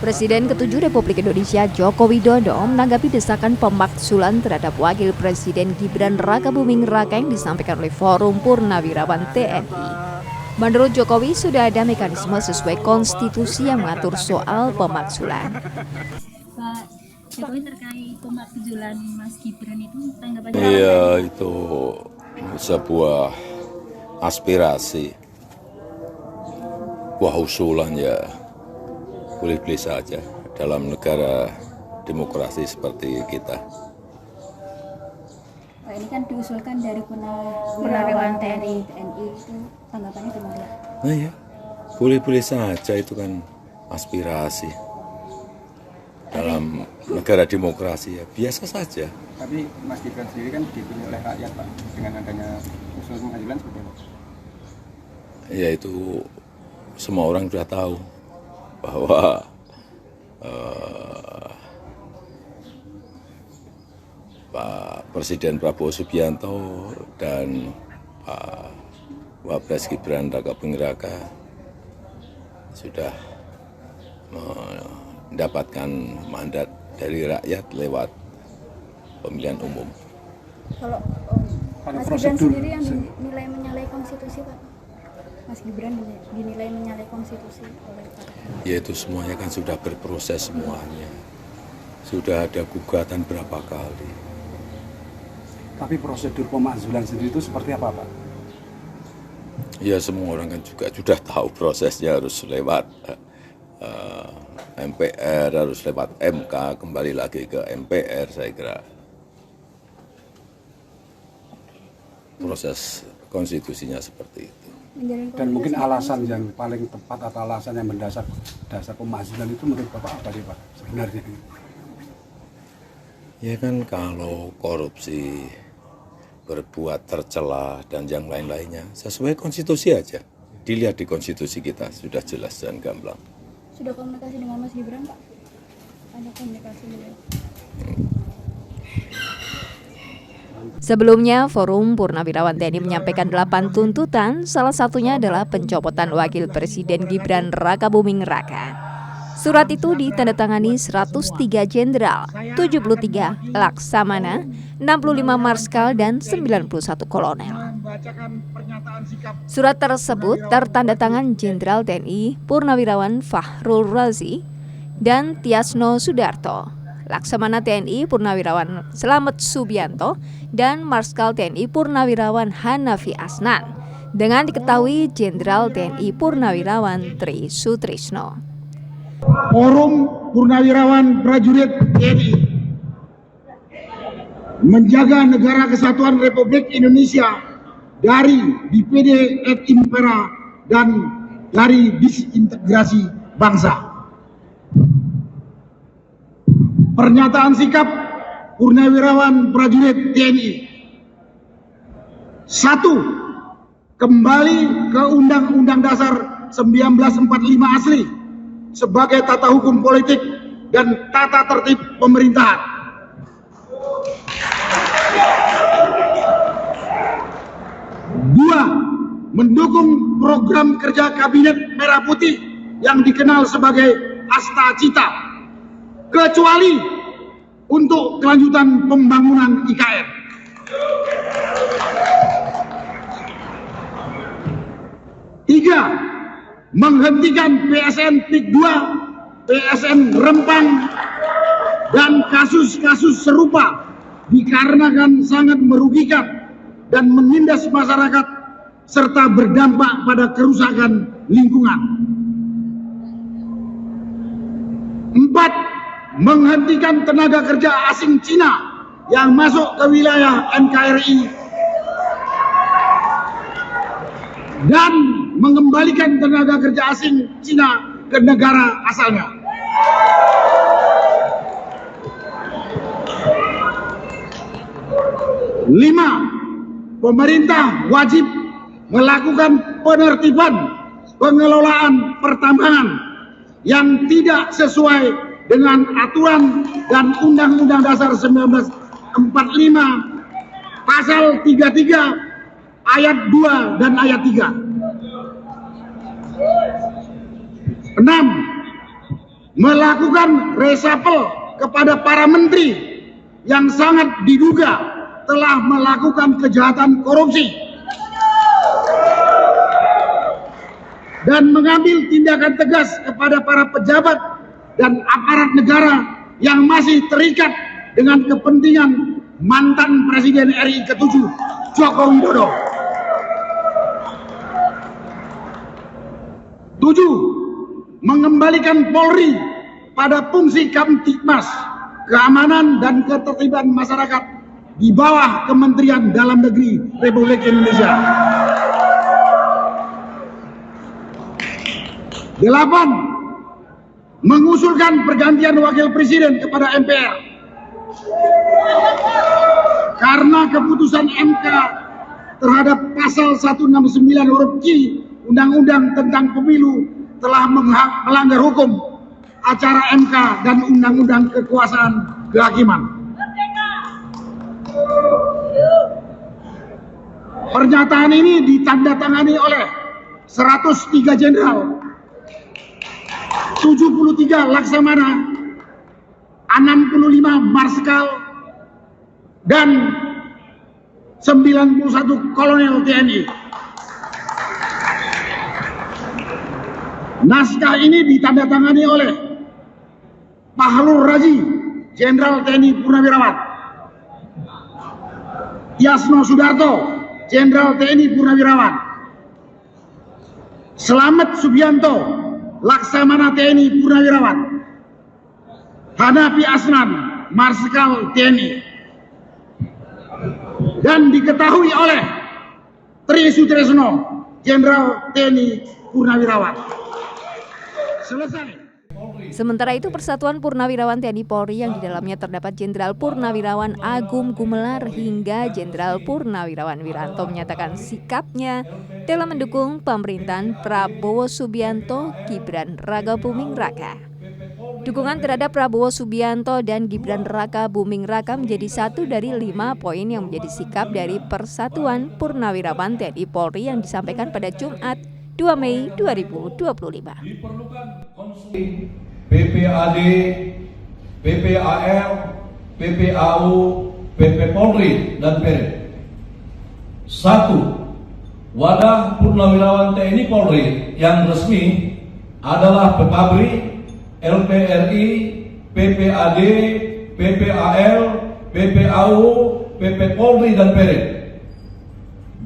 Presiden ke-7 Republik Indonesia Joko Widodo menanggapi desakan pemakzulan terhadap Wakil Presiden Gibran Rakabuming Raka yang disampaikan oleh Forum Purnawirawan TNI. Menurut Jokowi, sudah ada mekanisme sesuai konstitusi yang mengatur soal pemakzulan. Pak Jokowi terkait pemakzulan Mas Gibran itu tanggapannya? Iya, itu sebuah aspirasi, buah usulan ya. Boleh-boleh saja dalam negara demokrasi seperti kita. Pak, ini kan diusulkan dari Purnawirawan TNI itu tanggapannya gimana? Nah ya, boleh-boleh saja, itu kan aspirasi dalam negara demokrasi ya, biasa saja. Tapi Mas Gibran sendiri kan dipilih oleh rakyat, Pak, dengan adanya usul pengadilan seperti apa? Ya itu semua orang sudah tahu bahwa Pak Presiden Prabowo Subianto dan Pak Wapres Gibran Rakabuming Raka sudah mendapatkan mandat dari rakyat lewat pemilihan umum. Kalau Mas Gibran sendiri yang dinilai menyalahi konstitusi, Pak? Mas Gibran dinilai menyalahi konstitusi oleh Pak? Ya itu semuanya kan sudah berproses semuanya. Sudah ada gugatan berapa kali. Tapi prosedur pemakzulan sendiri itu seperti apa, Pak? Ya semua orang kan juga sudah tahu prosesnya, harus lewat MPR, harus lewat MK, kembali lagi ke MPR, saya kira. Proses konstitusinya seperti itu. Dan mungkin alasan yang paling tepat atau alasan yang mendasar pemakzulan itu menurut Bapak apa sih, Pak, sebenarnya? Ya kan kalau korupsi, berbuat tercela dan yang lain-lainnya sesuai konstitusi aja. Dilihat di konstitusi kita sudah jelas dan gamblang. Sudah komunikasi dengan Mas Gibran, Pak? Ada komunikasi beliau? Sebelumnya, Forum Purnawirawan TNI menyampaikan 8 tuntutan, salah satunya adalah pencopotan Wakil Presiden Gibran Rakabuming Raka. Surat itu ditandatangani 103 jenderal, 73 laksamana, 65 marskal, dan 91 kolonel. Surat tersebut tertandatangan Jenderal TNI Purnawirawan Fahrul Razi dan Tiasno Sudarto, Laksamana TNI Purnawirawan Slamet Subianto, dan Marskal TNI Purnawirawan Hanafi Asnan, dengan diketahui Jenderal TNI Purnawirawan Tri Sutrisno. Forum Purnawirawan Prajurit TNI menjaga negara kesatuan Republik Indonesia dari DPD et impera dan dari disintegrasi bangsa. Pernyataan sikap Purnawirawan Prajurit TNI. 1. Kembali ke Undang-Undang Dasar 1945 asli sebagai tata hukum politik dan tata tertib pemerintahan. 2. Mendukung program kerja Kabinet Merah Putih yang dikenal sebagai Asta Cita, kecuali untuk kelanjutan pembangunan IKN. 3. Menghentikan PSN PIK 2, PSN Rempang, dan kasus-kasus serupa dikarenakan sangat merugikan dan menindas masyarakat serta berdampak pada kerusakan lingkungan. 4. Menghentikan tenaga kerja asing Cina yang masuk ke wilayah NKRI dan mengembalikan tenaga kerja asing Cina ke negara asalnya. 5. Pemerintah wajib melakukan penertiban pengelolaan pertambangan yang tidak sesuai dengan aturan dan Undang-Undang Dasar 1945 Pasal 33 ayat 2 dan ayat 3. 6. melakukan reshuffle kepada para menteri yang sangat diduga telah melakukan kejahatan korupsi dan mengambil tindakan tegas kepada para pejabat dan aparat negara yang masih terikat dengan kepentingan mantan Presiden RI ke-7 Joko Widodo. 7. Mengembalikan Polri pada fungsi Kamtibmas, keamanan dan ketertiban masyarakat di bawah Kementerian Dalam Negeri Republik Indonesia. 8. Mengusulkan pergantian wakil presiden kepada MPR. Karena keputusan MK terhadap pasal 169 huruf Q Undang-Undang tentang Pemilu telah melanggar hukum acara MK dan Undang-Undang Kekuasaan Kehakiman. Pernyataan ini ditandatangani oleh 103 jenderal, 73 laksamana, 65 marskal, dan 91 kolonel TNI. Naskah ini ditandatangani oleh Fahrul Razi, Jenderal TNI Purnawirawan, Yasno Sudarto, Jenderal TNI Purnawirawan, Slamet Subianto, Laksamana TNI Purnawirawan, Hanafi Asnan, Marskal TNI, dan diketahui oleh Tri Sutresno, Jenderal TNI Purnawirawan. Selesai. Sementara itu, Persatuan Purnawirawan TNI Polri yang di dalamnya terdapat Jenderal Purnawirawan Agung Gumelar hingga Jenderal Purnawirawan Wiranto menyatakan sikapnya dalam mendukung pemerintahan Prabowo Subianto Gibran Rakabuming Raka. Dukungan terhadap Prabowo Subianto dan Gibran Rakabuming Raka menjadi satu dari 5 poin yang menjadi sikap dari Persatuan Purnawirawan TNI Polri yang disampaikan pada Jumat 2 Mei 2025. PPAD, PPAL, PPAU, PP Polri, dan Perim. 1. Wadah Purnawirawan TNI Polri yang resmi adalah PPABRI, LPRI, PPAD, PPAL, PPAU, PP Polri, dan Perim.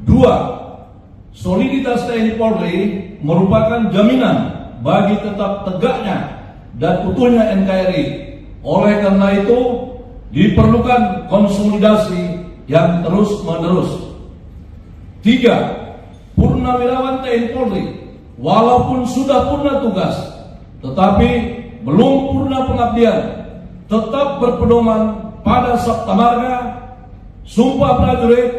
2. Soliditas TNI Polri merupakan jaminan bagi tetap tegaknya dan utuhnya NKRI. Oleh karena itu, diperlukan konsolidasi yang terus-menerus. 3. Purnawirawan TNI Polri, walaupun sudah purna tugas, tetapi belum purna pengabdian, tetap berpedoman pada Sabta Marga, Sumpah Prajurit,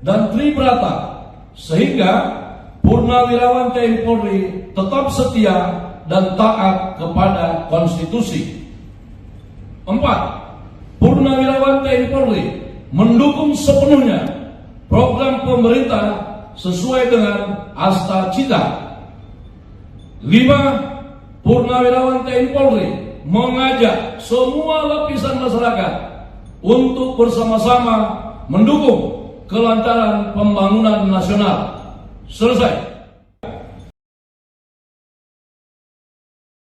dan Tribrata, sehingga Purnawirawan TNI Polri tetap setia dan taat kepada konstitusi. 4. Purnawirawan TNI Polri mendukung sepenuhnya program pemerintah sesuai dengan Asta Cita. 5. Purnawirawan TNI Polri mengajak semua lapisan masyarakat untuk bersama-sama mendukung kelancaran pembangunan nasional. Selesai.